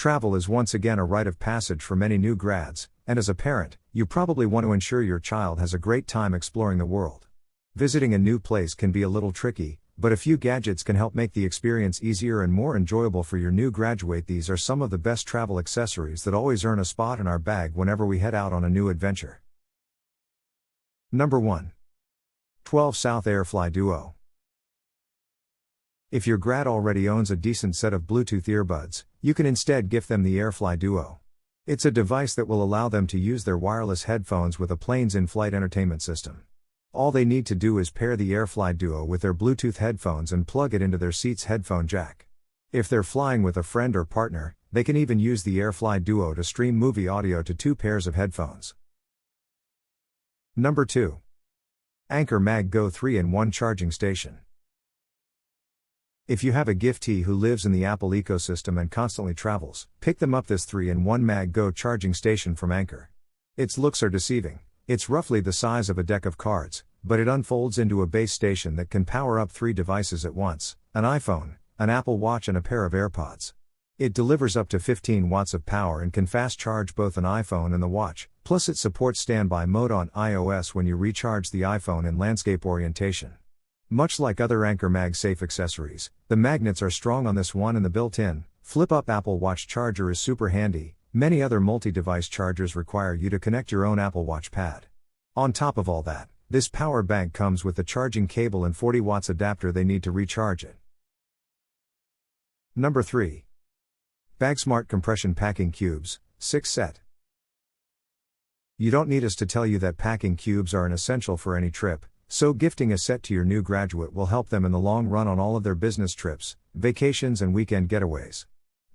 Travel is once again a rite of passage for many new grads, and as a parent, you probably want to ensure your child has a great time exploring the world. Visiting a new place can be a little tricky, but a few gadgets can help make the experience easier and more enjoyable for your new graduate. These are some of the best travel accessories that always earn a spot in our bag whenever we head out on a new adventure. Number 1. 12 South Airfly Duo. If your grad already owns a decent set of Bluetooth earbuds, you can instead gift them the Airfly Duo. It's a device that will allow them to use their wireless headphones with a plane's in-flight entertainment system. All they need to do is pair the Airfly Duo with their Bluetooth headphones and plug it into their seat's headphone jack. If they're flying with a friend or partner, they can even use the Airfly Duo to stream movie audio to 2 pairs of headphones. Number 2. Anker Mag Go 3-in-1 Charging Station. If you have a giftee who lives in the Apple ecosystem and constantly travels, pick them up this 3-in-1 Mag Go charging station from Anker. Its looks are deceiving. It's roughly the size of a deck of cards, but it unfolds into a base station that can power up 3 devices at once: an iPhone, an Apple Watch and a pair of AirPods. It delivers up to 15 watts of power and can fast charge both an iPhone and the watch, plus it supports standby mode on iOS when you recharge the iPhone in landscape orientation. Much like other Anker MagSafe accessories, the magnets are strong on this one and the built-in, flip-up Apple Watch charger is super handy. Many other multi-device chargers require you to connect your own Apple Watch pad. On top of all that, this power bank comes with the charging cable and 40 watts adapter they need to recharge it. Number 3. BagSmart Compression Packing Cubes, 6 set. You don't need us to tell you that packing cubes are an essential for any trip, so gifting a set to your new graduate will help them in the long run on all of their business trips, vacations and weekend getaways.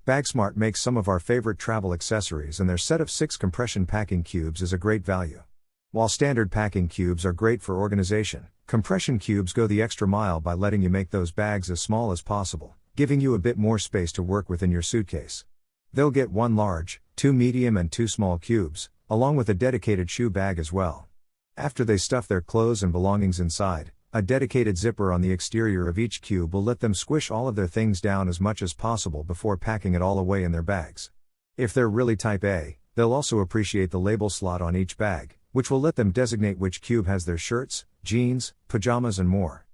BagSmart makes some of our favorite travel accessories, and their set of 6 compression packing cubes is a great value. While standard packing cubes are great for organization, compression cubes go the extra mile by letting you make those bags as small as possible, giving you a bit more space to work with in your suitcase. They'll get 1 large, 2 medium and 2 small cubes, along with a dedicated shoe bag as well. After they stuff their clothes and belongings inside, a dedicated zipper on the exterior of each cube will let them squish all of their things down as much as possible before packing it all away in their bags. If they're really type A, they'll also appreciate the label slot on each bag, which will let them designate which cube has their shirts, jeans, pajamas and more.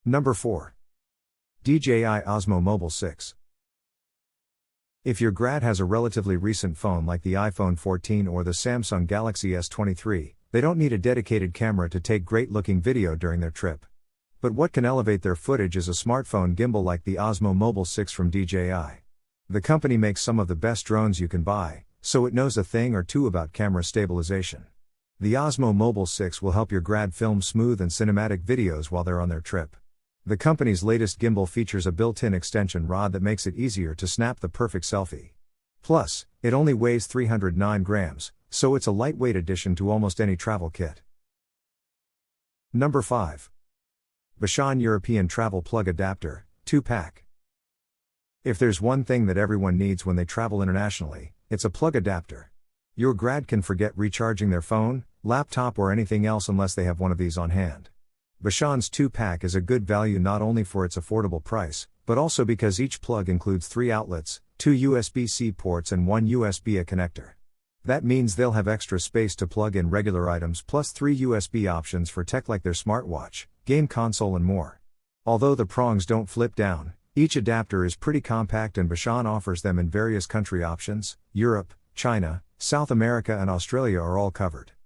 Number 4. DJI Osmo Mobile 6. If your grad has a relatively recent phone like the iPhone 14 or the Samsung Galaxy S23, they don't need a dedicated camera to take great-looking video during their trip. But what can elevate their footage is a smartphone gimbal like the Osmo Mobile 6 from DJI. The company makes some of the best drones you can buy, so it knows a thing or two about camera stabilization. The Osmo Mobile 6 will help your grad film smooth and cinematic videos while they're on their trip. The company's latest gimbal features a built-in extension rod that makes it easier to snap the perfect selfie. Plus, it only weighs 309 grams, so it's a lightweight addition to almost any travel kit. Number 5. Bashan European Travel Plug Adapter, 2-pack. If there's one thing that everyone needs when they travel internationally, it's a plug adapter. Your grad can forget recharging their phone, laptop or anything else unless they have one of these on hand. Bashan's 2-pack is a good value not only for its affordable price, but also because each plug includes 3 outlets, 2 USB-C ports and 1 USB-A connector. That means they'll have extra space to plug in regular items plus 3 USB options for tech like their smartwatch, game console and more. Although the prongs don't flip down, each adapter is pretty compact and Bashan offers them in various country options. Europe, China, South America and Australia are all covered.